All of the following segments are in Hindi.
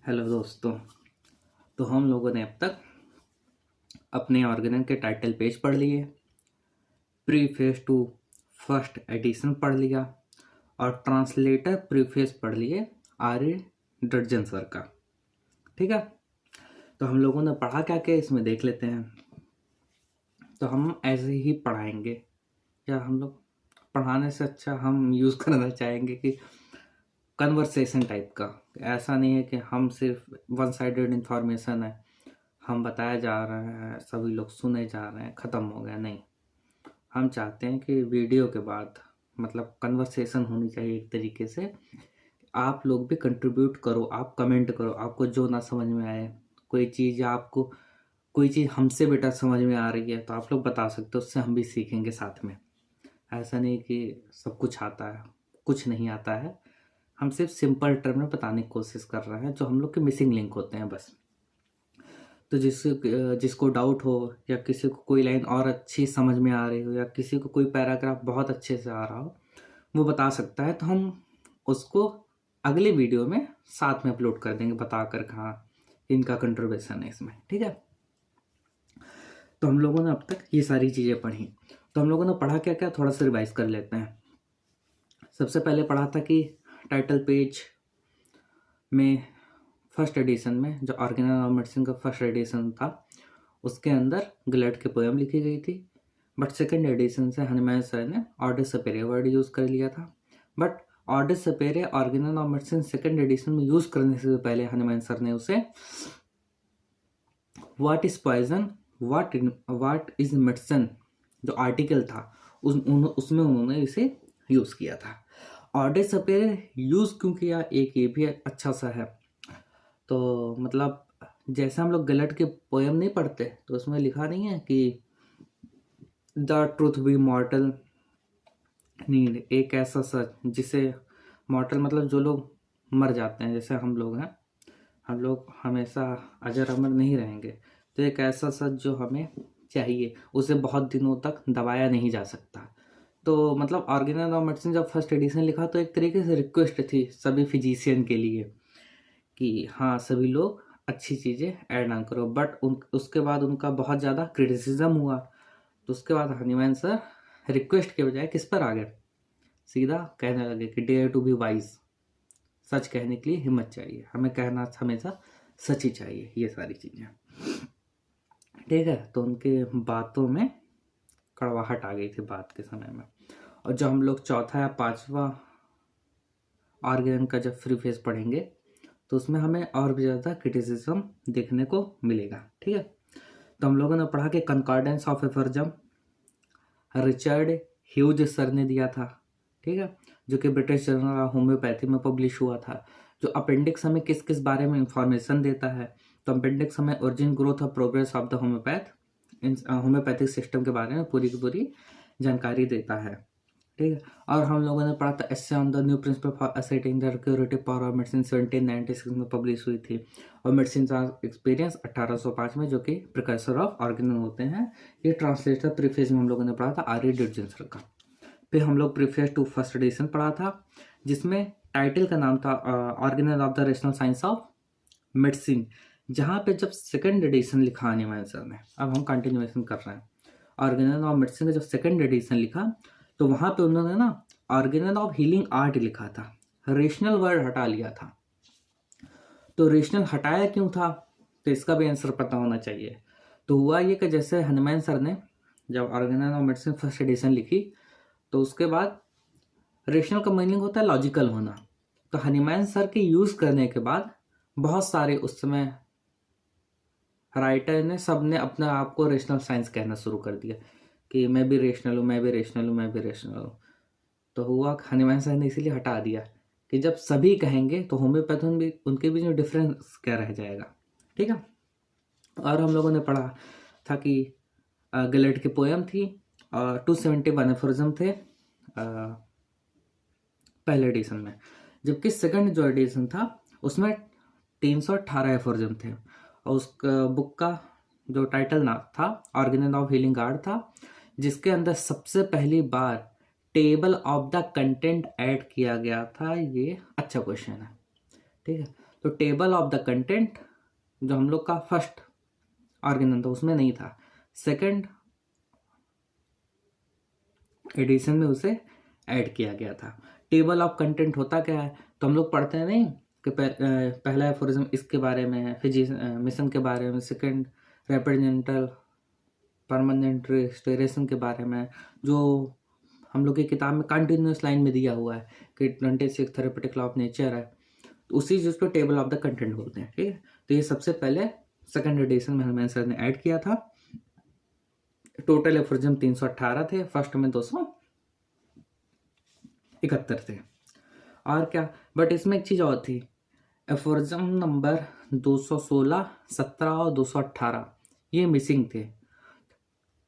हेलो दोस्तों। तो हम लोगों ने अब तक अपने ऑर्गेनन के टाइटल पेज पढ़ लिए, प्रीफेस टू फर्स्ट एडिशन पढ़ लिया और ट्रांसलेटर प्रीफेस पढ़ लिए आर्य डर्जन सर का। ठीक है, तो हम लोगों ने पढ़ा क्या क्या इसमें देख लेते हैं। तो हम ऐसे ही पढ़ाएंगे, या हम लोग पढ़ाने से अच्छा हम यूज़ करना चाहेंगे कि कन्वर्सेशन टाइप का। ऐसा नहीं है कि हम सिर्फ वन साइडेड इंफॉर्मेशन है, हम बताया जा रहे हैं, सभी लोग सुने जा रहे हैं, ख़त्म हो गया। नहीं, हम चाहते हैं कि वीडियो के बाद मतलब कन्वर्सेशन होनी चाहिए एक तरीके से। आप लोग भी कंट्रीब्यूट करो, आप कमेंट करो, आपको जो ना समझ में आए, कोई चीज़ या आपको कोई चीज़ हमसे बेटर समझ में आ रही है तो आप लोग बता सकते हो, उससे हम भी सीखेंगे साथ में। ऐसा नहीं कि सब कुछ आता है, कुछ नहीं आता है। हम सिर्फ सिंपल टर्म में बताने की कोशिश कर रहे हैं जो हम लोग के मिसिंग लिंक होते हैं बस। तो जिसको डाउट हो, या किसी को कोई लाइन और अच्छी समझ में आ रही हो, या किसी को कोई पैराग्राफ बहुत अच्छे से आ रहा हो, वो बता सकता है। तो हम उसको अगले वीडियो में साथ में अपलोड कर देंगे, बताकर कहाँ इनका कंट्रीब्यूशन है इसमें। ठीक है, तो हम लोगों ने अब तक ये सारी चीज़ें पढ़ी। तो हम लोगों ने पढ़ा क्या क्या, थोड़ा सा रिवाइज कर लेते हैं। सबसे पहले पढ़ा था कि टाइटल पेज में फर्स्ट एडिशन में, जो ऑर्गेनल ऑफ मेडिसिन का फर्स्ट एडिशन था, उसके अंदर ग्लेड की पोएम लिखी गई थी। बट सेकेंड एडिशन से हनुमान सर ने ऑर्डर सपेरे वर्ड यूज़ कर लिया था। बट ऑर्डर sapere organon of medicine second edition में यूज़ करने से पहले हनुमान सर ने उसे what is poison, what is medicine जो आर्टिकल था उसमें उन्होंने इसे यूज़ किया था। ऑर्डर सपेरे यूज़ क्यों किया, एक ये भी अच्छा सा है। तो मतलब जैसे हम लोग गलट के पोएम नहीं पढ़ते तो उसमें लिखा नहीं है कि द ट्रूथ बी मॉर्टल नीड, एक ऐसा सच जिसे मॉर्टल मतलब जो लोग मर जाते हैं, जैसे हम लोग हैं, हम लोग हमेशा अजर अमर नहीं रहेंगे। तो एक ऐसा सच जो हमें चाहिए, उसे बहुत दिनों तक दबाया नहीं जा सकता। तो मतलब ऑर्गेनल ऑफ मेडिसिन जब फर्स्ट एडिशन लिखा तो एक तरीके से रिक्वेस्ट थी सभी फिजिशियन के लिए कि हाँ, सभी लोग अच्छी चीज़ें ऐड ना करो। बट उसके बाद उनका बहुत ज़्यादा क्रिटिसिज्म हुआ। तो उसके बाद हनीमैन सर रिक्वेस्ट के बजाय किस पर आ गए, सीधा कहने लगे कि डेयर टू बी वाइज, सच कहने के लिए हिम्मत चाहिए, हमें कहना हमेशा सच ही चाहिए, ये सारी चीज़ें। ठीक है, तो उनके बातों में कड़वाहट आ गई थी बात के समय में। और जब हम लोग चौथा या पांचवा ऑर्गेन का जब फ्री फेस पढ़ेंगे तो उसमें हमें और भी ज़्यादा क्रिटिसिज्म देखने को मिलेगा। ठीक है, तो हम लोगों ने पढ़ा कि concordance of aphorism Richard Hughes sir ने दिया था। ठीक है, जो कि ब्रिटिश जर्नल ऑफ होम्योपैथी में पब्लिश हुआ था। जो अपेंडिक्स हमें किस किस बारे में इंफॉर्मेशन देता है, तो अपेंडिक्स हमें ओरिजिन, ग्रोथ और progress of the homeopathic system के बारे में पूरी की पूरी जानकारी देता है। ठीक है, और हम लोगों ने पढ़ा था essay on the new principle for asserting the curative power of medicine 1796 में पब्लिश हुई थी। और मेडिसिन एक्सपीरियंस 1805 में, जो कि प्रिकर्सर ऑफ ऑर्गेनल होते हैं। ये ट्रांसलेटर प्रीफेस में हम लोगों ने पढ़ा था आर्य डर्जन सर का। फिर हम लोग प्रीफेस टू फर्स्ट एडिशन पढ़ा था, जिसमें टाइटल का नाम था organelle of the rational science of medicine. जहाँ पे जब सेकेंड एडिशन लिखा हनीमैन सर ने, अब हम कंटिन्यूएशन कर रहे हैं, ऑर्गेनल ऑफ मेडिसिन का जब सेकेंड एडिशन लिखा तो वहाँ पे उन्होंने ना ऑर्गेनल ऑफ हीलिंग आर्ट लिखा था, रेशनल वर्ड हटा लिया था। तो रेशनल हटाया क्यों था, तो इसका भी आंसर पता होना चाहिए। तो हुआ ये कि जैसे हनुमान सर ने जब organelle of medicine first edition लिखी तो उसके बाद रेशनल का मीनिंग होता है लॉजिकल होना। तो हनुमान सर के यूज़ करने के बाद बहुत सारे उस समय राइटर ने, सब ने अपने आप को रेशनल साइंस कहना शुरू कर दिया कि मैं भी रेशनल हूँ, मैं भी रेशनल हूँ, मैं भी रेशनल हूँ। तो हुआ हनुमान सर ने इसीलिए हटा दिया कि जब सभी कहेंगे तो होम्योपैथन भी उनके बीच में डिफरेंस क्या रह जाएगा। ठीक है, और हम लोगों ने पढ़ा था कि गलेट की पोएम थी और 271 एफोरिज्म थे पहले एडिशन में, जबकि सेकंड जो एडिशन था उसमें 318 एफोरिज्म थे। और उस बुक का जो टाइटल ना था ऑर्गेनल ऑफ हीलिंग आर्ट था, जिसके अंदर सबसे पहली बार table of the content add किया गया था। ये अच्छा क्वेश्चन है। ठीक है, तो टेबल ऑफ द कंटेंट जो हम लोग का फर्स्ट ऑर्गेनन था उसमें नहीं था, सेकंड एडिशन में उसे ऐड किया गया था। टेबल ऑफ कंटेंट होता क्या है, तो हम लोग पढ़ते हैं नहीं कि पहला फॉर एग्जाम्पल इसके बारे में है, मिशन के बारे में, सेकंड रिप्रेजेंटल परमानेंट रेस्टोरेशन के बारे में, जो हम लोग की किताब में कंटिन्यूस लाइन में दिया हुआ है कि 26 थेरेपेटिक लॉ ऑफ नेचर है, तो उसी चीज़ को टेबल ऑफ द कंटेंट बोलते हैं। ठीक है, तो ये सबसे पहले सेकंड एडिशन में हमें सर ने ऐड किया था। टोटल एफोरिज्म 318 थे, फर्स्ट में 271 थे। और क्या, बट इसमें एक चीज़ और थी, एफोरिज्म नंबर 216, 17 और 218 ये मिसिंग थे।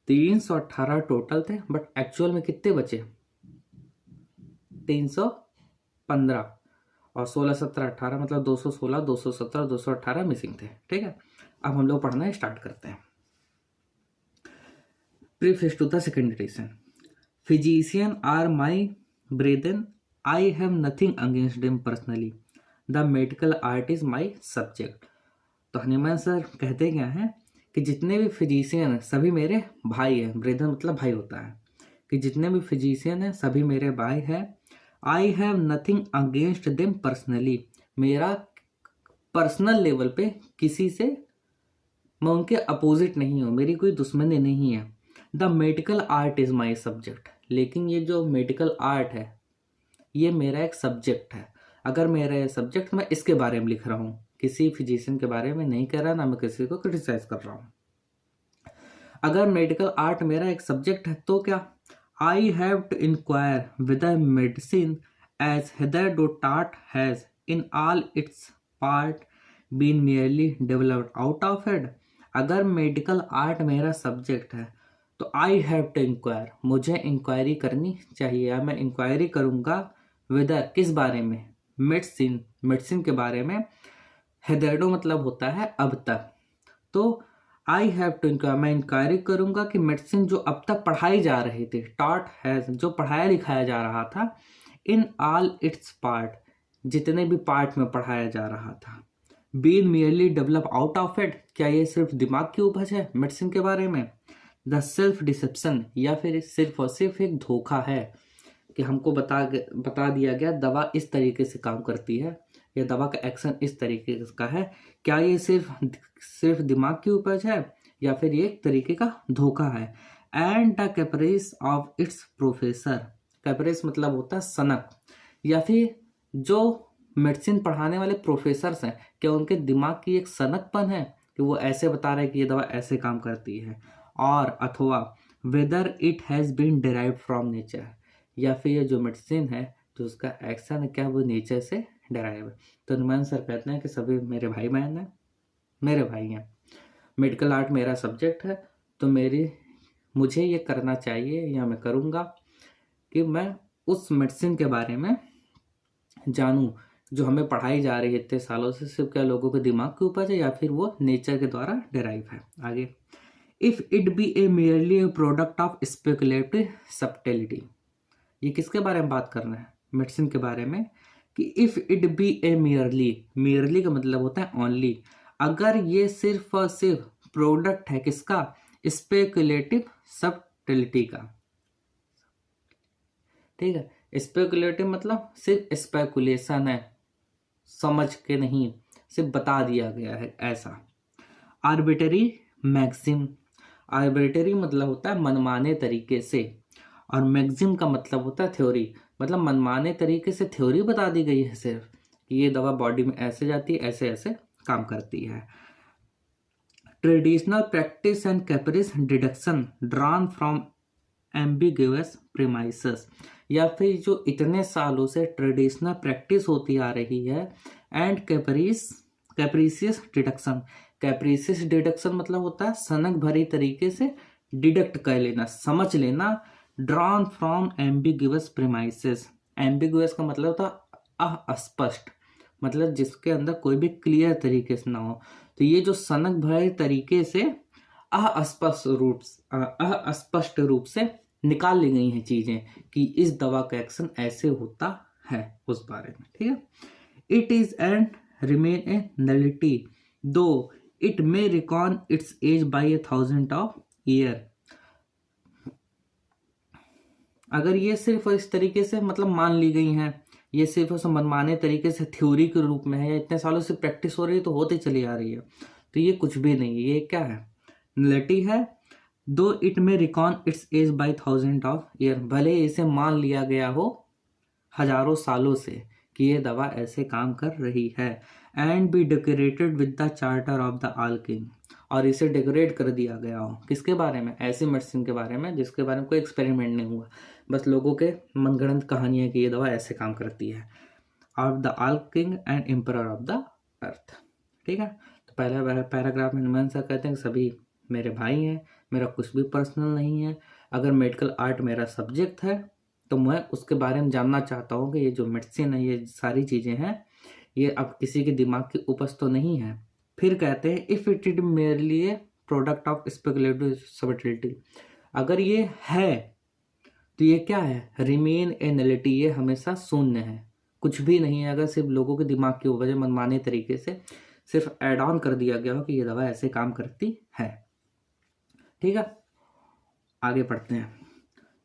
318 टोटल थे, बट एक्चुअल में कितने बचे, 315, और 16, 17, 18 मतलब 216, 217, 218 मिसिंग थे। ठीक है, अब हम लोग पढ़ना स्टार्ट करते हैं। Preface to the second edition. Physician are my brethren, I have nothing against them personally, the medical art is my subject. तो हनीमैन सर कहते क्या हैं कि जितने भी फिजिशियन हैं सभी मेरे भाई हैं, ब्रेदन मतलब भाई होता है, कि जितने भी फिजिशियन हैं सभी मेरे भाई हैं। आई have nothing against them personally, मेरा पर्सनल लेवल पे किसी से मैं उनके अपोजिट नहीं हूँ, मेरी कोई दुश्मनी नहीं है। The medical art is my subject, लेकिन ये जो मेडिकल आर्ट है ये मेरा एक सब्जेक्ट है। अगर मेरा ये सब्जेक्ट, मैं इसके बारे में लिख रहा हूँ, किसी फिजिशियन के बारे में नहीं कर रहा, ना मैं किसी को क्रिटिसाइज कर रहा हूँ। अगर मेडिकल आर्ट मेरा एक सब्जेक्ट है तो क्या, I have to inquire with medicine as hitherto has in all its part been merely developed out of it. अगर मेडिकल आर्ट मेरा सब्जेक्ट है तो आई हैव टू इंक्वायर, मुझे इंक्वायरी करनी चाहिए, या मैं इंक्वायरी करूँगा विदर किस बारे में, मेडिसिन, मेडिसिन के बारे में। हिदरडो मतलब होता है अब तक, तो आई हैव टू इंक्वायर, मैं इंक्वायरी करूँगा कि मेडिसिन जो अब तक पढ़ाई जा रही थी, टॉट हैज जो पढ़ाया लिखाया जा रहा था, इन ऑल इट्स पार्ट जितने भी पार्ट में पढ़ाया जा रहा था, been merely develop out of it, क्या ये सिर्फ दिमाग की उपज है मेडिसिन के बारे में। द सेल्फ डिसेप्शन, या फिर सिर्फ और सिर्फ एक धोखा है कि हमको बता दिया गया दवा इस तरीके से काम करती है, या दवा का एक्शन इस तरीके का है, क्या ये सिर्फ दिमाग की उपज है या फिर ये एक तरीके का धोखा है। And the Caprice of its professor, Caprice मतलब होता है सनक, या फिर जो मेडिसिन पढ़ाने वाले प्रोफेसर्स हैं, क्या उनके दिमाग की एक सनकपन है कि वो ऐसे बता रहे हैं कि ये दवा ऐसे काम करती है, और अथवा whether it has been derived from nature, या फिर ये जो मेडिसिन है तो उसका एक्शन है क्या वो नेचर से डिराइव है। तो हनुमान सर कहते हैं कि सभी मेरे भाई बहन हैं, मेरे भाई हैं, मेडिकल आर्ट मेरा सब्जेक्ट है, तो मुझे ये करना चाहिए या मैं करूँगा कि मैं उस मेडिसिन के बारे में जानूँ जो हमें पढ़ाई जा रही है इतने सालों से, सिर्फ क्या लोगों के दिमाग के ऊपर है या फिर वो नेचर के द्वारा डिराइव है। आगे, if it be a merely a product of speculative subtlety, ये किसके बारे में बात कर रहे हैं, मेडिसिन के बारे में, कि if it be a merely का मतलब होता है ओनली, अगर ये सिर्फ और सिर्फ प्रोडक्ट है किसका, स्पेकुलेटिव सब्टिलिटी का। ठीक है, स्पेकुलेटिव मतलब सिर्फ स्पेकुलेशन है, समझ के नहीं, सिर्फ बता दिया गया है ऐसा। आर्बिटरी मैक्सिम, आर्बिटरी मतलब होता है मनमाने तरीके से, और मैक्सिम का मतलब होता है थ्योरी, मतलब मनमाने तरीके से थ्योरी बता दी गई है सिर्फ कि ये दवा बॉडी में ऐसे जाती है, ऐसे ऐसे काम करती है। Traditional practice and Caprice deduction drawn from ambiguous premises, या फिर जो इतने सालों से ट्रेडिशनल प्रैक्टिस होती आ रही है, एंड कैप्रिसियस डिडक्शन, कैप्रिसियस डिडक्शन मतलब होता है सनक भरी तरीके से डिडक्ट कर लेना, समझ लेना। Drawn from ambiguous premises, ambiguous का मतलब होता अस्पष्ट, मतलब जिसके अंदर कोई भी क्लियर तरीके से ना हो। तो ये जो सनक भरे तरीके से अस्पष्ट रूप से निकाल ली गई हैं चीजें कि इस दवा का एक्शन ऐसे होता है उस बारे में। ठीक है, it is and remain a nullity though it may reckon its age by 1,000 of year। अगर ये सिर्फ इस तरीके से मतलब मान ली गई हैं, ये सिर्फ उस मनमाने तरीके से थ्योरी के रूप में है, या इतने सालों से प्रैक्टिस हो रही है तो होती चली आ रही है, तो ये कुछ भी नहीं है। ये क्या है? नलिटी है। Though it may reckon its age by 1,000 of year, भले इसे मान लिया गया हो हजारों सालों से कि ये दवा ऐसे काम कर रही है। And be decorated with the charter of the alkin, और इसे डेकोरेट कर दिया गया हो किसके बारे में? ऐसी मेडिसिन के बारे में जिसके बारे में कोई एक्सपेरिमेंट नहीं हुआ, बस लोगों के मनगढ़ंत कहानी है कि ये दवा ऐसे काम करती है। Of the alking and emperor of the earth. ठीक है, तो पहला पैराग्राफ में हनुमान सर कहते हैं कि सभी मेरे भाई हैं, मेरा कुछ भी पर्सनल नहीं है। अगर मेडिकल आर्ट मेरा सब्जेक्ट है तो मैं उसके बारे में जानना चाहता हूँ कि ये जो मेडिसिन है, ये सारी चीज़ें हैं, ये अब किसी के दिमाग की उपज तो नहीं है। फिर कहते हैं if it is merely a product of speculative subtlety, अगर ये है तो ये क्या है? रिमेन ए नलिटी, ये हमेशा शून्य है, कुछ भी नहीं है। अगर सिर्फ लोगों के दिमाग की वजह मनमाने तरीके से सिर्फ ऐड ऑन कर दिया गया हो कि ये दवा ऐसे काम करती है। ठीक है, आगे पढ़ते हैं।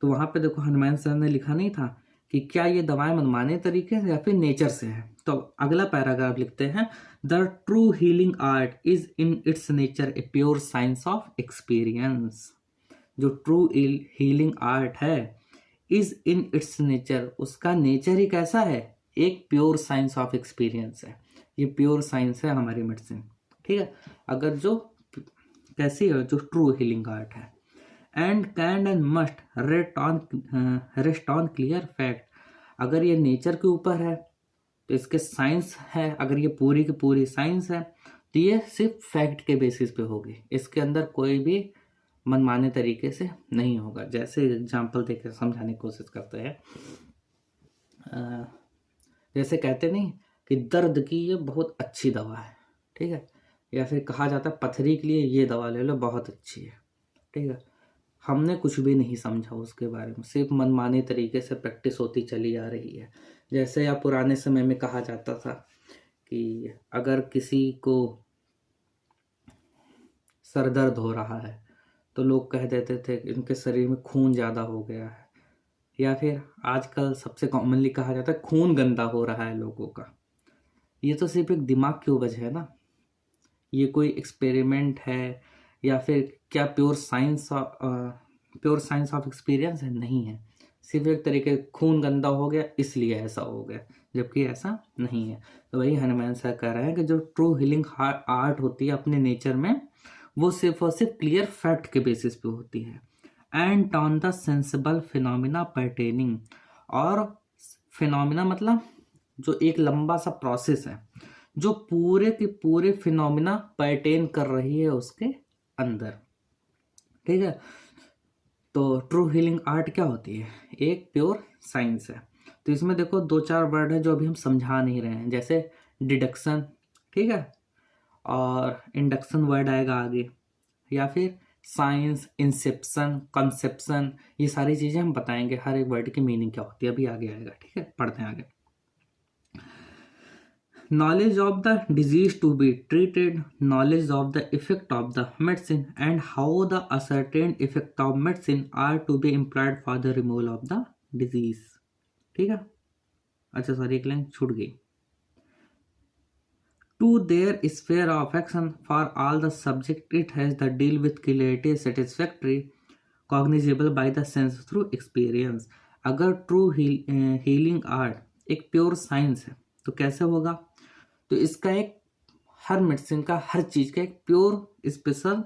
तो वहाँ पे देखो हनुमान सर ने लिखा नहीं था कि क्या ये दवाएं मनमाने तरीके से या फिर नेचर से है। तो अगला पैराग्राफ लिखते हैं, the true healing art is in its nature a pure science of experience. जो ट्रू हीलिंग आर्ट है इज इन इट्स नेचर, उसका नेचर ही कैसा है? एक प्योर साइंस ऑफ एक्सपीरियंस है। ये प्योर साइंस है हमारी मेडिसिन। ठीक है, अगर जो कैसी है, जो ट्रू हीलिंग आर्ट है। And can and must rest on clear fact, अगर ये नेचर के ऊपर है तो इसके साइंस है, अगर ये पूरी की पूरी साइंस है तो ये सिर्फ फैक्ट के बेसिस पे होगी, इसके अंदर कोई भी मनमाने तरीके से नहीं होगा। जैसे एग्जांपल देकर समझाने की कोशिश करते हैं, जैसे कहते नहीं कि दर्द की ये बहुत अच्छी दवा है, ठीक है, या फिर कहा जाता है पथरी के लिए ये दवा ले लो बहुत अच्छी है। ठीक है, हमने कुछ भी नहीं समझा उसके बारे में, सिर्फ मनमाने तरीके से प्रैक्टिस होती चली आ रही है। जैसे या पुराने समय में कहा जाता था कि अगर किसी को सर दर्द हो रहा है तो लोग कह देते थे कि उनके शरीर में खून ज़्यादा हो गया है, या फिर आजकल सबसे कॉमनली कहा जाता है खून गंदा हो रहा है लोगों का। ये तो सिर्फ एक दिमाग की वजह है ना, ये कोई एक्सपेरिमेंट है या फिर क्या प्योर साइंस ऑफ एक्सपीरियंस है? नहीं है, सिर्फ एक तरीके खून गंदा हो गया इसलिए ऐसा हो गया, जबकि ऐसा नहीं है। तो वही हनुमान सर कह रहे हैं कि जो ट्रू हीलिंग आर्ट होती है अपने नेचर में, वो सिर्फ और सिर्फ क्लियर फैक्ट के बेसिस पे होती है। And on the sensible phenomena pertaining, और फिनोमिना मतलब जो एक लंबा सा प्रोसेस है जो पूरे के पूरे फिनोमिना पर्टेन कर रही है उसके अंदर। ठीक है, तो ट्रू हीलिंग आर्ट क्या होती है? एक प्योर साइंस है। तो इसमें देखो दो चार वर्ड है जो अभी हम समझा नहीं रहे हैं, जैसे डिडक्शन, ठीक है, और इंडक्शन वर्ड आएगा आगे, या फिर साइंस, इंसेप्शन, कंसेप्शन, ये सारी चीजें हम बताएंगे, हर एक वर्ड की मीनिंग क्या होती है अभी आगे आएगा। ठीक है, पढ़ते हैं आगे। Knowledge of the disease to be treated, knowledge of the effect of the medicine, and how the ascertained effect of medicine are to be employed for the removal of the disease। ठीक है, अच्छा सॉरी एक लाइन छूट गई। To their sphere of action for all the subject it has the deal with clarity satisfactory cognizable by the sense through experience। अगर ट्रू हीलिंग आर्ट एक प्योर साइंस है तो कैसे होगा? तो इसका एक हर मेडिसिन का, हर चीज का एक प्योर स्पेशल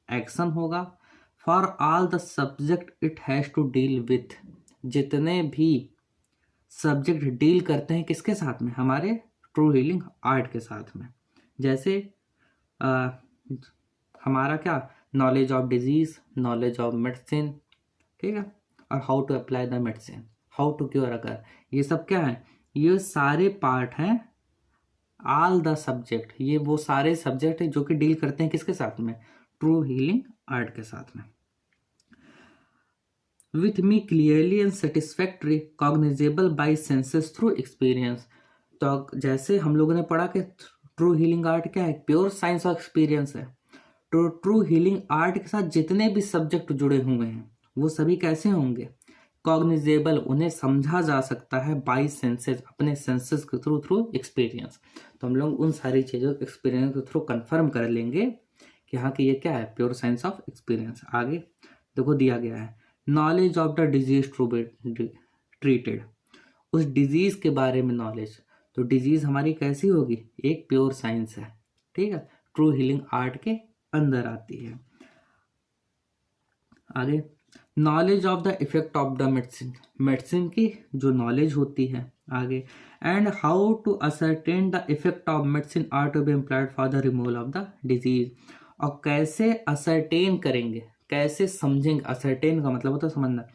एक्शन होगा। For all the subject it has to deal with, जितने भी सब्जेक्ट डील करते हैं किसके साथ में? हमारे ट्रू हीलिंग आर्ट के साथ में। जैसे हमारा क्या, knowledge of disease, knowledge of medicine, ठीक है, और how to apply the medicine, how to cure अगर, ये सब क्या है? ये सारे पार्ट हैं ऑल द सब्जेक्ट, ये वो सारे सब्जेक्ट है जो कि डील करते हैं किसके साथ में? ट्रू हीलिंग आर्ट के साथ में। With me clearly and satisfactory cognisable by senses through experience. तो जैसे हम लोगों ने पढ़ा कि ट्रू हीलिंग आर्ट क्या है? प्योर साइंस ऑफ एक्सपीरियंस है। तो ट्रू हीलिंग आर्ट के साथ जितने भी सब्जेक्ट जुड़े हुए हैं वो सभी कैसे होंगे? कॉग्निजेबल, उन्हें समझा जा सकता है बाई सेंसेस, अपने सेंसेस के थ्रू, थ्रू एक्सपीरियंस। तो हम लोग उन सारी चीज़ों को एक्सपीरियंस के थ्रू कंफर्म कर लेंगे कि हाँ कि ये क्या है? Pure science of experience. आगे देखो दिया गया है, knowledge of the disease to be treated, उस डिजीज के बारे में नॉलेज। तो डिजीज हमारी कैसी होगी? एक प्योर साइंस है, ठीक है, ट्रू हीलिंग आर्ट के अंदर आती है। आगे, knowledge of the effect of the medicine, medicine की जो नॉलेज होती है। आगे, and how to ascertain the effect of medicine are to be employed for the removal of the disease, और कैसे असरटेन करेंगे, कैसे समझेंगे, असरटेन का मतलब होता है समझना,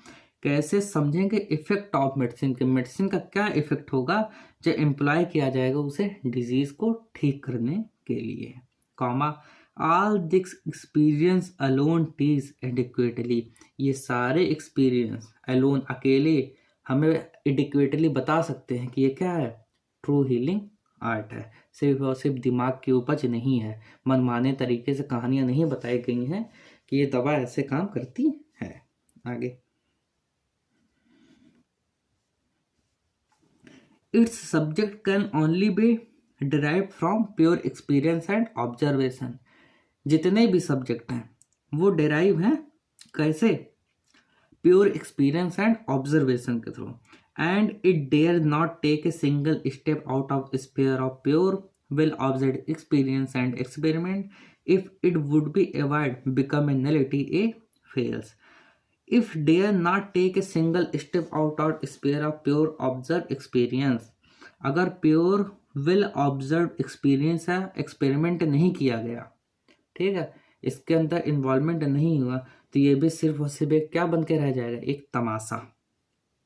कैसे समझेंगे इफेक्ट ऑफ मेडिसिन के, मेडिसिन का क्या इफेक्ट होगा जो एम्प्लॉय किया जाएगा उसे डिजीज को ठीक करने के लिए, comma all this experience alone teaches adequately, ये सारे एक्सपीरियंस अलोन, अकेले हमें एडिक्वेटली बता सकते हैं कि ये क्या है? ट्रू हीलिंग आर्ट है। सिर्फ और सिर्फ दिमाग की उपज नहीं है, मनमाने तरीके से कहानियां नहीं बताई गई हैं कि ये दवा ऐसे काम करती है। आगे, its subject can only be derive from pure experience and observation, जितने भी सब्जेक्ट हैं वो डिराइव हैं कैसे? प्योर एक्सपीरियंस एंड ऑब्जर्वेशन के through, and it dare not take a single step out of sphere of pure well observe experience and experiment, if it would be avoid become a nullity a fails, if dare not take a single step out of sphere of pure observe experience, अगर प्योर वेल ऑब्जर्व एक्सपीरियंस है, एक्सपेरिमेंट नहीं किया गया, ठीक है, इसके अंदर इन्वॉल्वमेंट नहीं हुआ, तो ये भी सिर्फ और सिर्फ एक क्या बन के रह जाएगा? एक तमाशा,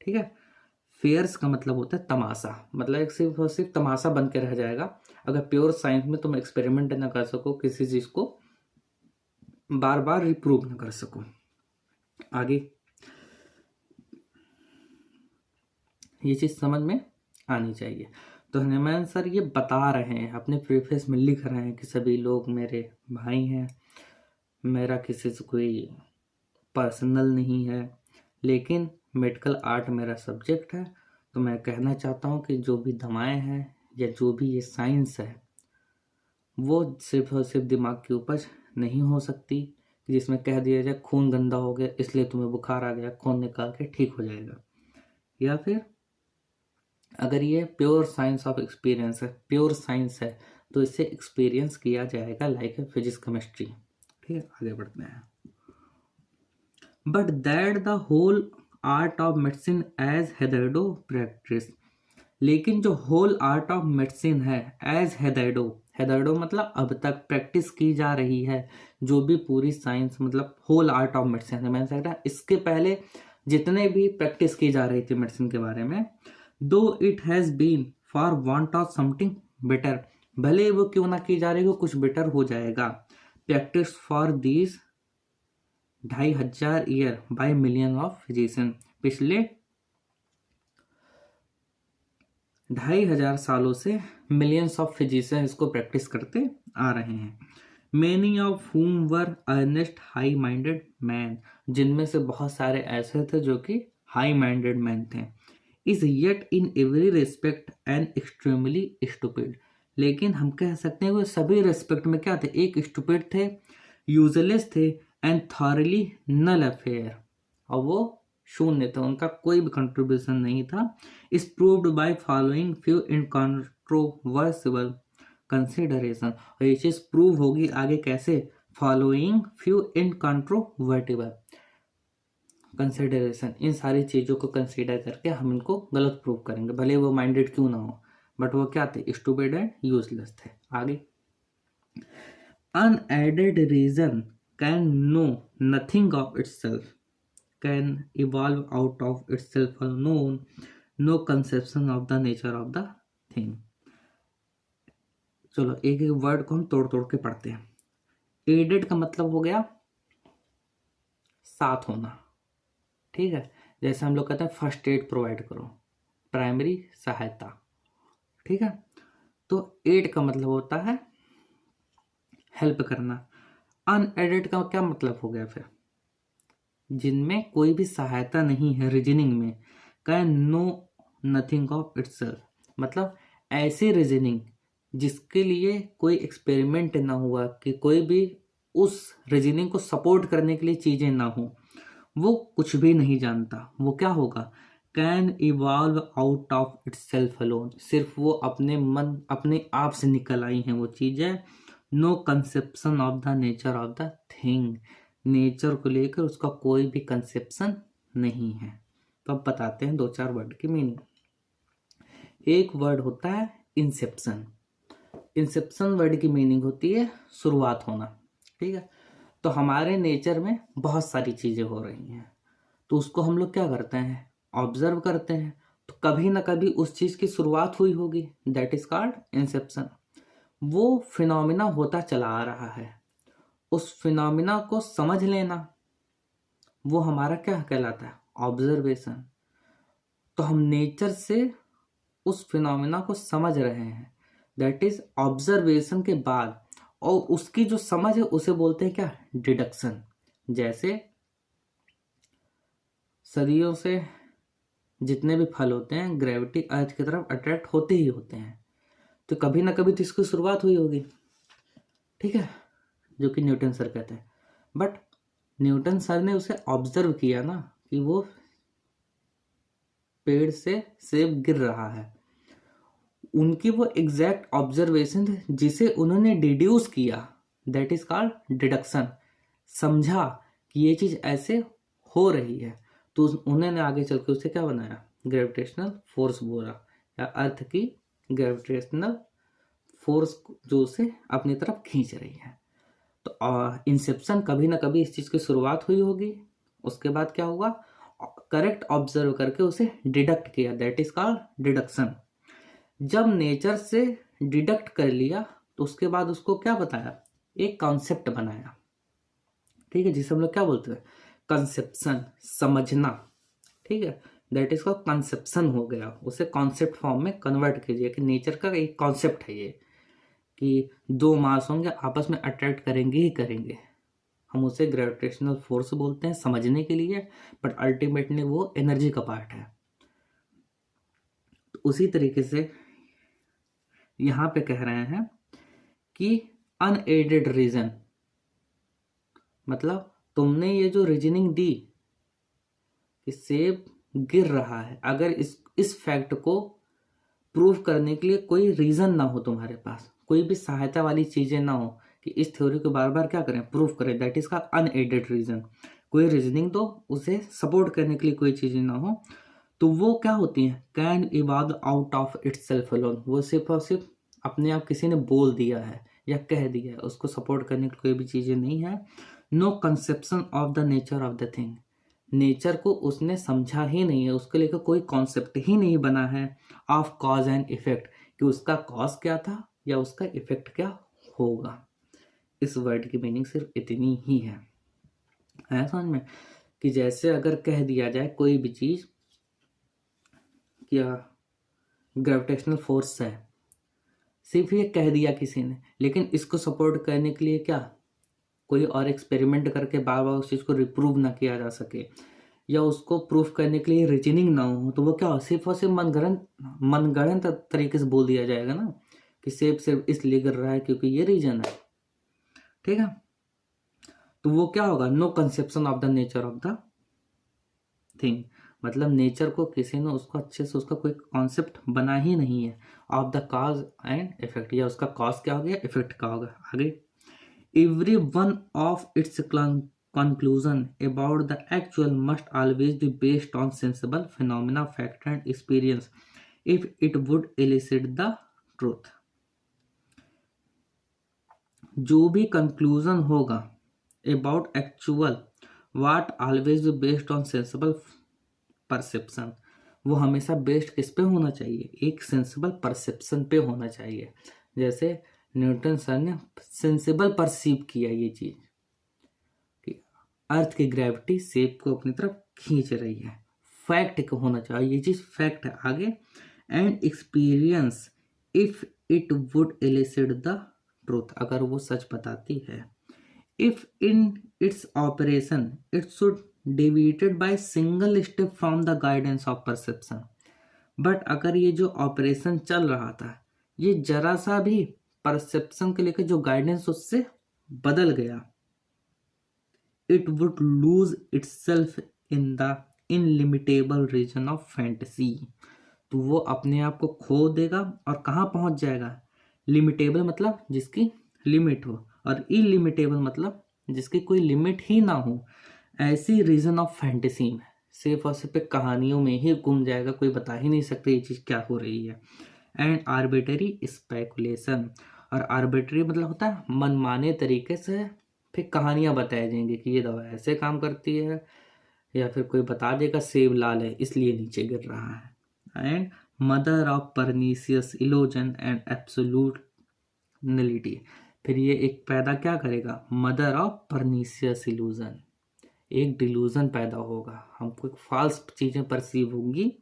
ठीक है। फेयर्स का मतलब होता है तमाशा, मतलब एक सिर्फ और सिर्फ तमाशा बन के रह जाएगा अगर प्योर साइंस में तुम एक्सपेरिमेंट ना कर सको, किसी चीज को बार बार रिप्रूव ना कर सको। आगे, ये चीज समझ में आनी चाहिए। तो हनुमान सर ये बता रहे हैं, अपने प्रीफेस में लिख रहे हैं कि सभी लोग मेरे भाई हैं, मेरा किसी से कोई पर्सनल नहीं है, लेकिन मेडिकल आर्ट मेरा सब्जेक्ट है। तो मैं कहना चाहता हूँ कि जो भी दवाएं हैं या जो भी ये साइंस है वो सिर्फ और सिर्फ दिमाग की उपज नहीं हो सकती, जिसमें कह दिया जाए खून गंदा हो गया इसलिए तुम्हें बुखार आ गया, खून निकाल के ठीक हो जाएगा। या फिर अगर ये प्योर साइंस ऑफ एक्सपीरियंस है, प्योर साइंस है, तो इसे एक्सपीरियंस किया जाएगा लाइक फिजिक्स केमिस्ट्री। ठीक है, आगे बढ़ते हैं। But that the whole art of medicine as hitherto practice, लेकिन जो होल आर्ट ऑफ मेडिसिन है एज हेथेरोडो मतलब अब तक प्रैक्टिस की जा रही है, जो भी पूरी साइंस मतलब होल आर्ट ऑफ मेडिसिन है, मैंने कहा इसके पहले जितने भी प्रैक्टिस की जा रही थी मेडिसिन के बारे में, though it has been for want of something better, भले वो क्यों ना की जा रही हो, कुछ बेटर हो जाएगा। Practice for these 2500 year by million of physician, पिछले 2500 सालों से मिलियंस ऑफ फिजिशियन इसको प्रैक्टिस करते आ रहे हैं। Many of whom were earnest high minded man, जिनमें से बहुत सारे ऐसे थे जो कि हाई माइंडेड मैन थे। Is yet in every respect and extremely stupid, लेकिन हम कह सकते हैं वो सभी रिस्पेक्ट में क्या थे? एक स्टूपिड थे, यूजलेस थे, एंड थॉरली नल अफेयर, और वो शून्य थे, उनका कोई भी कंट्रीब्यूशन नहीं था। Is proved by following few incontrovertible consideration, और ये चीज प्रूव होगी आगे कैसे? फॉलोइंग फ्यू इनकंट्रोवर्टिबल कंसिडरेशन, इन सारी चीजों को कंसीडर करके हम इनको गलत प्रूव करेंगे, भले वो माइंडेड क्यों ना हो, बट वो क्या थे? स्टूपिड एंड यूजलेस थे। आगे, unadded reason can know nothing of itself, can evolve out of itself alone, no conception of the nature of the thing। चलो एक एक वर्ड को हम तोड़ तोड़ के पढ़ते हैं। एडेड का मतलब हो गया साथ होना, ठीक है, जैसे हम लोग कहते हैं फर्स्ट एड प्रोवाइड करो, प्राइमरी सहायता, ठीक है। तो एड का मतलब होता है हेल्प करना। अनएडेड का क्या मतलब हो गया फिर? जिनमें कोई भी सहायता नहीं है रीजनिंग में, can know nothing of itself, मतलब ऐसी रीजनिंग जिसके लिए कोई एक्सपेरिमेंट ना हुआ, कि कोई भी उस रीजनिंग को सपोर्ट करने के लिए चीजें ना हो, वो कुछ भी नहीं जानता, वो क्या होगा? Can evolve out of its self alone, सिर्फ वो अपने मन अपने आप से निकल आई हैं वो चीजें। No conception of the nature of the thing, nature को लेकर उसका कोई भी कंसेप्शन नहीं है। तो अब बताते हैं दो चार वर्ड की मीनिंग। एक वर्ड होता है इंसेप्शन। इंसेप्शन वर्ड की मीनिंग होती है शुरुआत होना, ठीक है। तो हमारे नेचर में बहुत सारी चीजें हो रही हैं, तो उसको हम लोग क्या करते हैं? ऑब्जर्व करते हैं। तो कभी ना कभी उस चीज की शुरुआत हुई होगी, दैट इज कॉल्ड इंसेप्शन। वो फिनोमिना होता चला आ रहा है, उस फिनोमिना को समझ लेना, वो हमारा क्या कहलाता है? ऑब्जर्वेशन। तो हम नेचर से उस फिनोमिना को समझ रहे हैं, दैट इज ऑब्जर्वेशन के बाद, और उसकी जो समझ है उसे बोलते हैं क्या? डिडक्शन। जैसे सदियों से जितने भी फल होते हैं ग्रेविटी अर्थ की तरफ अट्रैक्ट होते ही होते हैं, तो कभी ना कभी तो इसकी शुरुआत हुई होगी, ठीक है, जो कि न्यूटन सर कहते हैं। बट न्यूटन सर ने उसे ऑब्जर्व किया ना, कि वो पेड़ से सेब गिर रहा है, उनकी वो एग्जैक्ट ऑब्जर्वेशन जिसे उन्होंने डिड्यूस किया, दैट इज कॉल्ड डिडक्शन। समझा कि ये चीज ऐसे हो रही है, तो उन्होंने आगे चल के उसे क्या बनाया? ग्रेविटेशनल फोर्स बोला, या अर्थ की ग्रेविटेशनल फोर्स जो उसे अपनी तरफ खींच रही है। तो इंसेप्शन कभी ना कभी इस चीज की शुरुआत हुई होगी, उसके बाद क्या हुआ? करेक्ट ऑब्जर्व करके उसे डिडक्ट किया, दैट इज कॉल्ड डिडक्शन। जब नेचर से डिडक्ट कर लिया, तो उसके बाद उसको क्या बताया? एक कॉन्सेप्ट बनाया, ठीक है, जिसे हम लोग क्या बोलते हैं? कंसेप्शन, समझना, ठीक है, दैट इज का कंसेप्शन हो गया। उसे कॉन्सेप्ट फॉर्म में कन्वर्ट कीजिए कि नेचर का एक कॉन्सेप्ट है ये, कि दो मास होंगे आपस में अट्रैक्ट करेंगे ही करेंगे, हम उसे ग्रेविटेशनल फोर्स बोलते हैं समझने के लिए, बट अल्टीमेटली वो एनर्जी का पार्ट है। तो उसी तरीके से यहां पे कह रहे हैं कि अनएडेड रीजन, मतलब तुमने ये जो रीजनिंग दी कि सेब गिर रहा है, अगर इस फैक्ट को प्रूव करने के लिए कोई रीजन ना हो तुम्हारे पास, कोई भी सहायता वाली चीजें ना हो कि इस थ्योरी को बार बार क्या करें? प्रूव करें, दैट इज का अनएडेड रीजन। कोई रीजनिंग तो उसे सपोर्ट करने के लिए कोई चीजें ना हो, तो वो क्या होती हैं? Can evolve out of its self alone, वो सिर्फ और सिर्फ अपने आप किसी ने बोल दिया है या कह दिया है, उसको सपोर्ट करने की कोई भी चीजें नहीं है। No conception of the nature of the thing, nature को उसने समझा ही नहीं है, उसके लिए कोई कॉन्सेप्ट ही नहीं बना है ऑफ कॉज एंड इफेक्ट, कि उसका कॉज क्या था या उसका इफेक्ट क्या होगा। इस वर्ड की मीनिंग सिर्फ इतनी ही है समझ में? कि जैसे अगर कह दिया जाए कोई भी चीज, क्या ग्रेविटेशनल फोर्स है, सिर्फ ये कह दिया किसी ने, लेकिन इसको सपोर्ट करने के लिए क्या कोई और एक्सपेरिमेंट करके बार बार उस चीज को रिप्रूव ना किया जा सके, या उसको प्रूफ करने के लिए रीजनिंग ना हो, तो वो क्या हो? सिर्फ और सिर्फ मनगढ़ंत तरीके से बोल दिया जाएगा ना, कि सेब सिर्फ इसलिए गिर रहा है क्योंकि ये रीजन है, ठीक है। तो वो क्या होगा? No conception of the nature of the thing, मतलब नेचर को किसी ने उसको अच्छे से उसका कोई कॉन्सेप्ट बना ही नहीं है of the cause and effect, या उसका कॉज क्या हो गया, इफेक्ट क्या होगा आगे। Every one of its conclusion about the actual must always be based on sensible phenomena, fact, and experience if it would elicit the truth. जो भी कंक्लूजन होगा about actual what always be based on sensible perception, वो हमेशा बेस्ड किस पे होना चाहिए? एक सेंसिबल परसेप्शन पे होना चाहिए। जैसे न्यूटन सर ने सेंसिबल परसीव किया ये चीज कि अर्थ की ग्रेविटी सेब को अपनी तरफ खींच रही है, फैक्ट को होना चाहिए, ये चीज फैक्ट है आगे। And experience if it would elicit the truth, अगर वो सच बताती है। If in its operation it should deviated by single step from the guidance of perception, but अगर ये जो ऑपरेशन चल रहा था ये जरा सा भी परसेप्शन के लेकर जो गाइडेंस उससे बदल गया, it would lose itself in the illimitable region of fantasy, तो वो अपने आप को खो देगा और कहाँ पहुंच जाएगा। लिमिटेबल मतलब जिसकी लिमिट हो, और इलिमिटेबल मतलब जिसकी कोई लिमिट ही ना हो, ऐसी रीजन ऑफ फैंटेसी में सिर्फ और सिर्फ एक कहानियों में ही गुम जाएगा, कोई बता ही नहीं सकता ये चीज़ क्या हो रही है। एंड आर्बिटरी स्पेकुलेशन, और आर्बिटरी मतलब होता है मनमाने तरीके से फिर कहानियाँ बताई जाएंगी कि ये दवा ऐसे काम करती है, या फिर कोई बता देगा सेब लाल है इसलिए नीचे गिर रहा है। And mother of pernicious illusion and absolute nullity, फिर ये एक पैदा क्या करेगा, मदर ऑफ परनीसियस इल्यूजन, एक डिल्यूजन पैदा होगा, हमको एक फॉल्स चीज़ें परसीव होंगी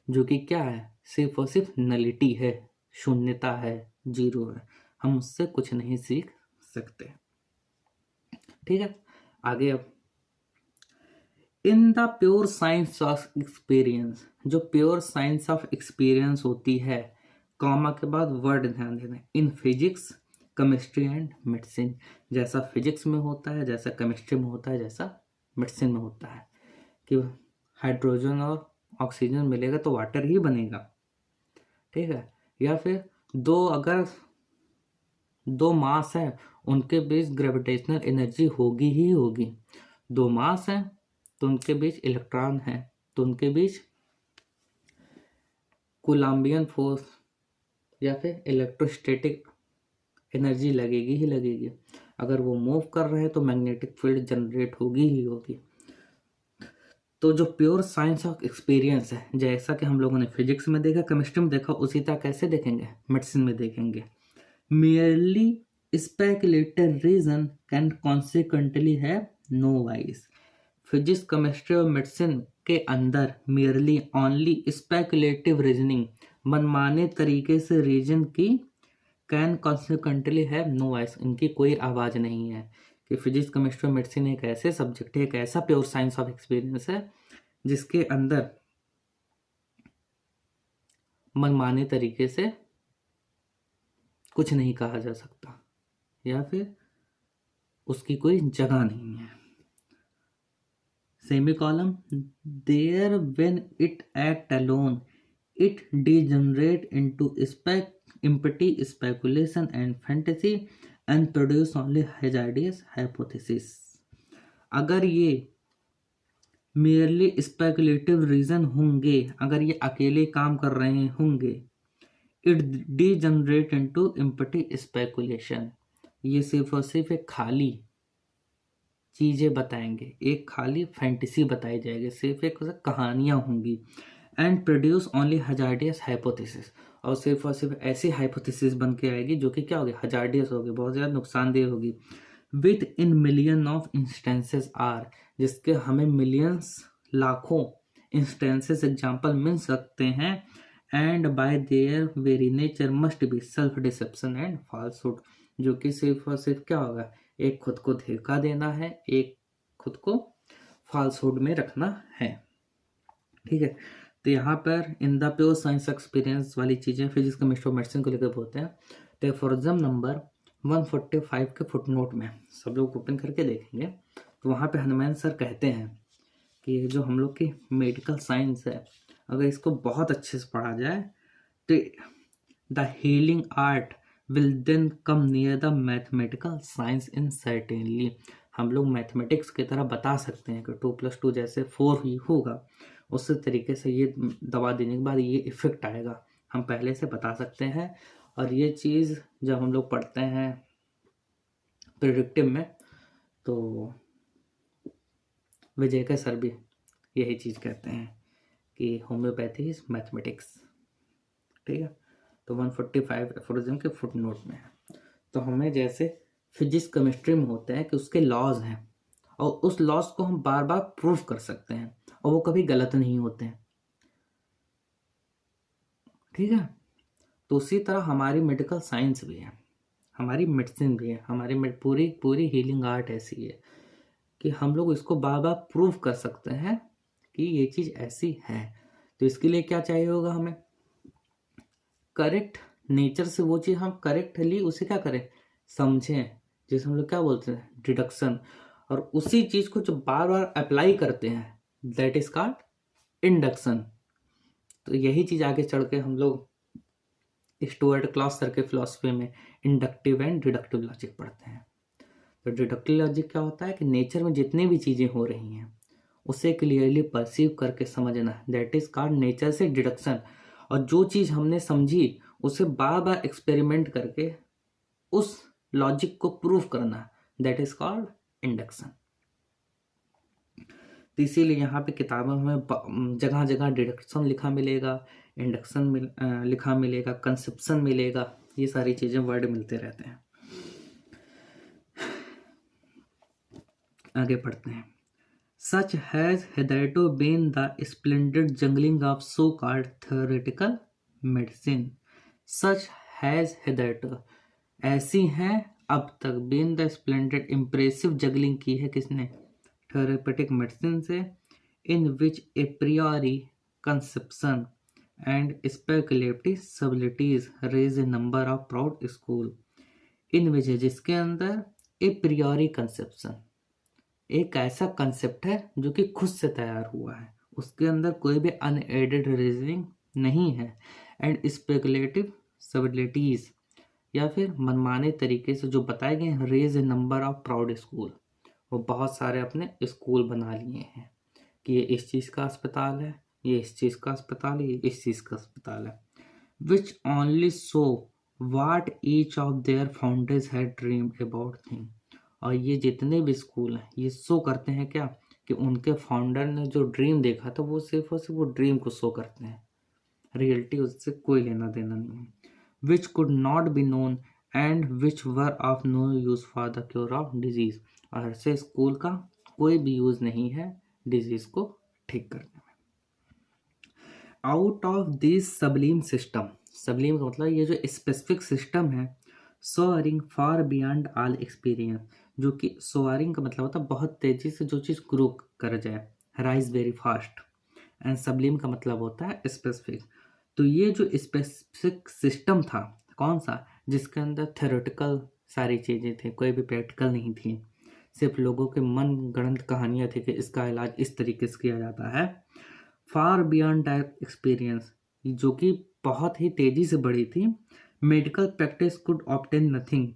जो कि क्या है, सिर्फ और सिर्फ नलिटी है, शून्यता है, जीरो है, हम उससे कुछ नहीं सीख सकते। ठीक है, आगे अब in the pure science of experience, जो प्योर साइंस ऑफ एक्सपीरियंस होती है, कॉमा के बाद वर्ड ध्यान देना, in physics chemistry and medicine, जैसा फिजिक्स में होता है, जैसा केमिस्ट्री में होता है, जैसा मेडिसिन में होता है कि हाइड्रोजन और ऑक्सीजन मिलेगा तो वाटर ही बनेगा। ठीक है, या फिर अगर दो मास है उनके बीच ग्रेविटेशनल एनर्जी होगी ही होगी, दो मास है तो उनके बीच इलेक्ट्रॉन है तो उनके बीच कूलम्बियन फोर्स या फिर इलेक्ट्रोस्टैटिक एनर्जी लगेगी ही लगेगी, अगर वो मूव कर रहे हैं तो मैग्नेटिक फील्ड जनरेट होगी ही होगी। तो जो प्योर साइंस ऑफ एक्सपीरियंस है, जैसा कि हम लोगों ने फिजिक्स में देखा, केमिस्ट्री में देखा, उसी तरह कैसे देखेंगे, मेडिसिन में देखेंगे। merely speculative reason can consequently have no wise, physics chemistry और मेडिसिन के अंदर merely only speculative reasoning, मनमाने तरीके से रीजन की, can consequently have no voice, इनकी कोई आवाज़ नहीं है। कि फिजिक्स केमिस्ट्री और मेडिसिन एक ऐसे सब्जेक्ट है, एक ऐसा प्योर साइंस ऑफ एक्सपीरियंस है जिसके अंदर मनमाने तरीके से कुछ नहीं कहा जा सकता या फिर उसकी कोई जगह नहीं है। Semicolon, there when it act alone it degenerate into empty speculation and fantasy and produce only hazardous hypothesis, अगर ये merely speculative reason होंगे, अगर ये अकेले काम कर रहे होंगे, it degenerate into empty speculation, ये सिर्फ और सिर्फ एक खाली चीज़ें बताएंगे, एक खाली फैंटेसी बताई जाएगी, सिर्फ एक कहानियाँ होंगी। And produce only hazardous hypothesis, और सिर्फ ऐसी हाइपोथेसिस बन के आएगी जो कि क्या होगी, हजार्डियस होगी, बहुत ज़्यादा नुकसानदेह होगी। With in million of instances are, जिसके हमें मिलियंस लाखों इंस्टेंसेस एग्जाम्पल मिल सकते हैं। And by their very nature must be self deception and falsehood, जो कि सिर्फ और सिर्फ क्या होगा, एक खुद को धोखा देना है, एक खुद को फॉल्सहुड में रखना है। ठीक है, तो यहाँ पर in the pure science experience वाली चीज़ें फिजिक्स केमिस्ट्री मेडिसिन को लेकर बोलते हैं। तो फॉर एग्जाम्पल नंबर 145 के फुटनोट में सब लोग ओपन करके देखेंगे, तो वहाँ पे हनुमान सर कहते हैं कि जो हम लोग की मेडिकल साइंस है, अगर इसको बहुत अच्छे से पढ़ा जाए तो the healing art will then come near the mathematical science in certainly, हम लोग मैथमेटिक्स की तरह बता सकते हैं कि 2+2 जैसे 4 ही होगा, उस तरीके से ये दवा देने के बाद ये इफेक्ट आएगा, हम पहले से बता सकते हैं। और ये चीज़ जब हम लोग पढ़ते हैं प्रेडिक्टिव में, तो विजय के सर भी यही चीज़ कहते हैं कि होम्योपैथी इज मैथमेटिक्स। ठीक है, तो 145 एफोरिज्म के फुट नोट में है। तो हमें जैसे फिजिक्स केमिस्ट्री में होते हैं कि उसके लॉज हैं और उस लॉज को हम बार बार प्रूव कर सकते हैं और वो कभी गलत नहीं होते हैं। ठीक है, तो उसी तरह हमारी मेडिकल साइंस भी है, हमारी मेडिसिन भी है, हमारी पूरी पूरी हीलिंग आर्ट ऐसी है कि हम लोग इसको बार बार प्रूव कर सकते हैं कि ये चीज़ ऐसी है। तो इसके लिए क्या चाहिए होगा हमें? करेक्ट नेचर से वो चीज़ हम करेक्टली उसे क्या करें, समझें, जैसे हम लोग क्या बोलते हैं, डिडक्शन। और उसी चीज़ को जो बार बार अप्लाई करते हैं, दैट इज कॉल्ड इंडक्शन। तो यही चीज़ आगे चढ़ के हम लोग स्टुअर्ट क्लॉसर के फिलॉसफी में इंडक्टिव एंड डिडक्टिव लॉजिक पढ़ते हैं। तो डिडक्टिव लॉजिक क्या होता है कि नेचर में जितनी भी चीज़ें हो रही हैं उसे क्लियरली परसीव करके समझना, दैट इज कॉल्ड नेचर से डिडक्शन। और जो चीज़ हमने समझी उसे बार बार एक्सपेरिमेंट करके उस लॉजिक को प्रूव करना, दैट इज कॉल्ड इंडक्शन। तो इसीलिए यहाँ पे किताबों में जगह जगह डिडक्शन लिखा मिलेगा, इंडक्शन लिखा मिलेगा, कंसेप्शन मिलेगा, ये सारी चीज़ें वर्ड मिलते रहते हैं। आगे पढ़ते हैं। Such has hitherto been the splendid jungling of so-called theoretical medicine. Such has hitherto, ऐसी हैं अब तक, been the splendid impressive juggling की है किसने? Therapeutic medicine से, in which a priori conception and speculative subtleties raise a number of proud school. in which जिसके अंदर a priori conception एक ऐसा कंसेप्ट है जो कि खुद से तैयार हुआ है, उसके अंदर कोई भी अनएडेड रीजनिंग नहीं है, एंड स्पेकुलेटिव सबलिटीज या फिर मनमाने तरीके से जो बताए गए हैं, raise a number of proud school, वो बहुत सारे अपने स्कूल बना लिए हैं कि ये इस चीज़ का अस्पताल है, ये इस चीज़ का अस्पताल है, ये इस चीज़ का अस्पताल है, which only so what each of their founders had dreamed about thing. और ये जितने भी स्कूल हैं ये शो करते हैं क्या, कि उनके फाउंडर ने जो ड्रीम देखा था वो सिर्फ और सिर्फ वो ड्रीम को शो करते हैं, रियलिटी उससे कोई लेना देना नहीं है। Which could not be known and which were of no use for the cure of disease. और ऐसे स्कूल का कोई भी यूज नहीं है डिजीज को ठीक करने में। आउट ऑफ दिस सबलीम सिस्टम, सबलीम का मतलब ये जो स्पेसिफिक सिस्टम है, सोअरिंग फार बियॉन्ड ऑल एक्सपीरियंस, जो कि सोअरिंग का मतलब होता है बहुत तेजी से जो चीज़ ग्रो कर जाए, राइज वेरी फास्ट, एंड सबलीम का मतलब होता है स्पेसिफिक। तो ये जो स्पेसिफिक सिस्टम था कौन सा, जिसके अंदर थ्योरेटिकल सारी चीज़ें थी, कोई भी प्रैक्टिकल नहीं थी, सिर्फ लोगों के मन गढ़ंत कहानियाँ थी कि इसका इलाज इस तरीके से किया जाता है, फार बियॉन्ड दैट एक्सपीरियंस, जो कि बहुत ही तेजी से बढ़ी थी, medical practice could obtain nothing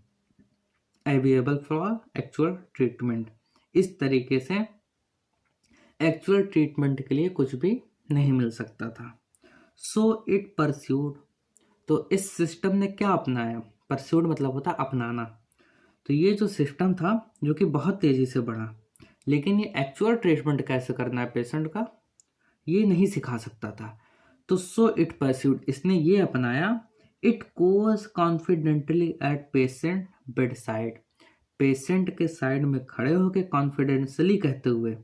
available for actual treatment, इस तरीके से एक्चुअल ट्रीटमेंट के लिए कुछ भी नहीं मिल सकता था। सो इट परस्यूड, तो इस सिस्टम ने क्या अपनाया, परस्यूड मतलब होता है अपनाना, तो ये जो सिस्टम था जो कि बहुत तेजी से बढ़ा, लेकिन ये एक्चुअल ट्रीटमेंट कैसे करना है पेशेंट का ये नहीं सिखा सकता था। तो सो इट परस्यूड, इसने ये अपनाया, it goes confidently at patient bed side, patient के साइड में खड़े होकर कॉन्फिडेंशियली कहते हुए,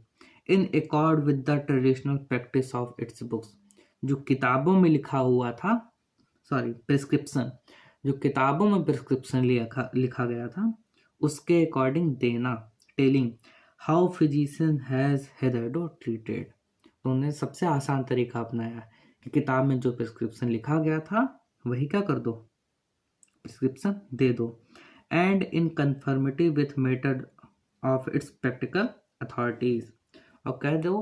in accord with the traditional practice of its books, जो किताबों में लिखा हुआ था, सॉरी प्रिस्क्रिप्शन, जो किताबों में प्रिस्क्रिप्शन लिखा गया था उसके अकॉर्डिंग देना, telling how physician has hitherto treated. तो उन्होंने सबसे आसान तरीका अपनाया कि किताब में जो प्रिस्क्रिप्शन लिखा गया था वही क्या कर दो, प्रिस्क्रिप्शन दे दो, and in conformity with method of its practical authorities, और कह दो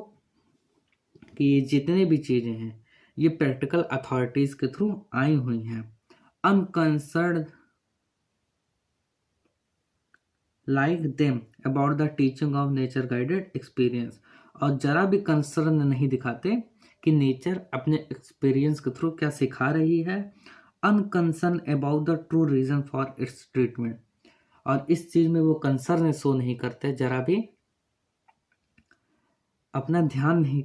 कि ये जितने भी चीज़ें हैं ये प्रैक्टिकल अथॉरिटीज के थ्रू आई हुई हैं, unconcern like them about the teaching of nature guided experience, और जरा भी कंसर्न नहीं दिखाते कि नेचर अपने एक्सपीरियंस के थ्रू क्या सिखा रही है, unconcern about the true reason for its treatment, और इस चीज में वो कंसर्न शो नहीं करते, जरा भी अपना ध्यान नहीं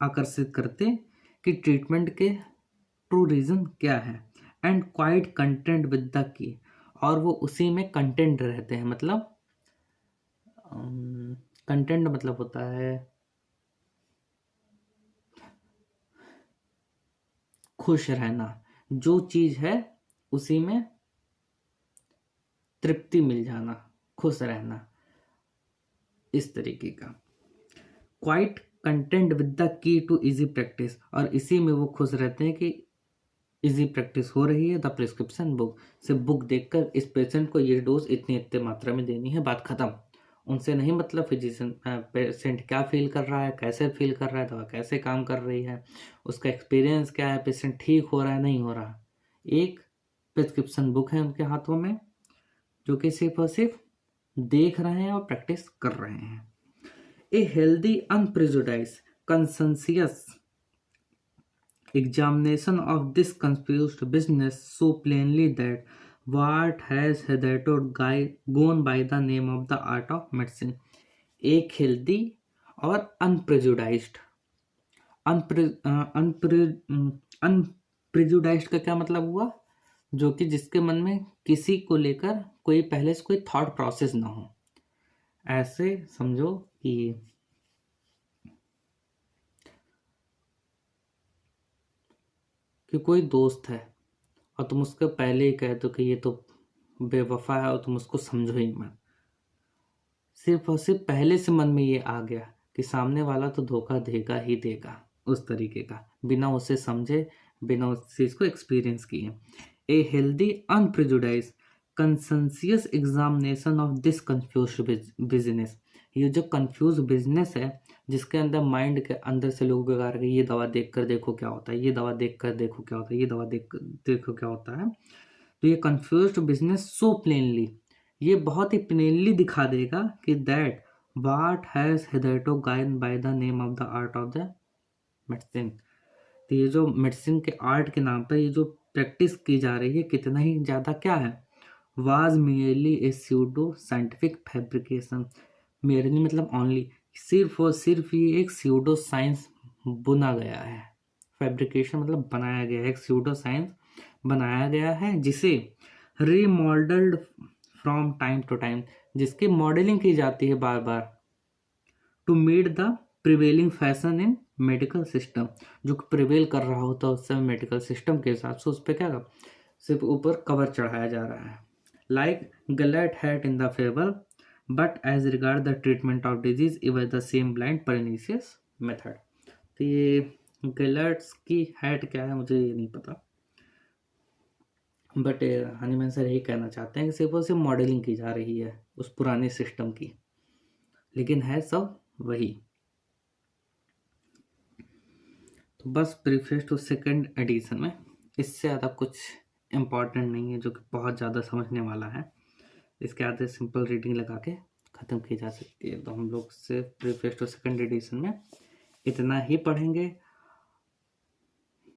आकर्षित करते कि ट्रीटमेंट के ट्रू रीजन क्या है, and quite content with the की, और वो उसी में कंटेंट रहते हैं, मतलब कंटेंट मतलब होता है खुश रहना, जो चीज है उसी में तृप्ति मिल जाना, खुश रहना, इस तरीके का। Quite content with the key to easy practice, और इसी में वो खुश रहते हैं कि इजी प्रैक्टिस हो रही है। द प्रिस्क्रिप्शन बुक, से बुक देखकर इस पेशेंट को ये डोज इतनी इतनी मात्रा में देनी है, बात खत्म। उनसे नहीं मतलब फिजिशियन पेशेंट क्या फील कर रहा है, कैसे फील कर रहा है, दवा कैसे काम कर रही है, उसका एक्सपीरियंस क्या है, पेशेंट ठीक हो रहा है नहीं हो रहा। एक प्रिस्क्रिप्शन बुक है उनके हाथों में जो कि सिर्फ और सिर्फ देख रहे हैं और प्रैक्टिस कर रहे हैं। A healthy unprejudiced conscientious examination of this confused business so plainly that what has hitherto gone by the name of the art of medicine। एक हेल्दी और अनप्रेजुडाइज्ड, अनप्रेजुडाइज्ड का क्या मतलब हुआ, जो कि जिसके मन में किसी को लेकर कोई पहले से कोई थॉट प्रोसेस ना हो। ऐसे समझो कि कोई दोस्त है और तुम उसके पहले ही कह दो कि ये तो बेवफा है और तुम उसको समझो ही मत। सिर्फ और सिर्फ पहले से मन में ये आ गया कि सामने वाला तो धोखा देगा ही देगा, उस तरीके का, बिना उसे समझे, बिना उस चीज को एक्सपीरियंस किए। A healthy unprejudiced conscientious examination of this confused business, ये जो कंफ्यूज बिजनेस है जिसके अंदर माइंड के अंदर से लोग बेकार के ये दवा देख कर देखो क्या होता है, ये दवा देख कर देखो क्या होता है, ये दवा देख कर देखो क्या होता है। तो ये कंफ्यूज्ड बिजनेस सो प्लेनली, ये बहुत ही प्लेनली दिखा देगा कि that what has hitherto guide by the name of the art of the medicine. तो ये जो मेडिसिन के आर्ट के नाम पर ये जो प्रैक्टिस की जा रही है कितना ही ज़्यादा क्या है, was merely A pseudo scientific fabrication. Merely मतलब ओनली, सिर्फ और सिर्फ ये एक स्यूडो साइंस बुना गया है। फैब्रिकेशन मतलब बनाया गया है, एक स्यूडो साइंस बनाया गया है जिसे remodelled from time to time, जिसकी मॉडलिंग की जाती है बार बार, to meet the prevailing fashion in medical system, जो प्रिवेल कर रहा होता है उस समय मेडिकल सिस्टम के हिसाब से उस पर क्या सिर्फ ऊपर कवर चढ़ाया जा रहा है। लाइक गलैट hat in the fable, but as regard the treatment of disease it was the same blind pernicious method. तो ये गलैट्स की हैट क्या है मुझे ये नहीं पता, बट हनीमैन सर यही कहना चाहते हैं कि सिर्फ और सिर्फ मॉडलिंग की जा रही है उस पुराने सिस्टम की, लेकिन है सब वही। तो बस प्रीफेस टू सेकंड एडिशन में इससे ज़्यादा कुछ इम्पॉर्टेंट नहीं है जो कि बहुत ज़्यादा समझने वाला है, इसके आगे सिंपल रीडिंग लगा के ख़त्म की जा सकती है। तो हम लोग सिर्फ प्रीफेस टू सेकंड एडिशन में इतना ही पढ़ेंगे।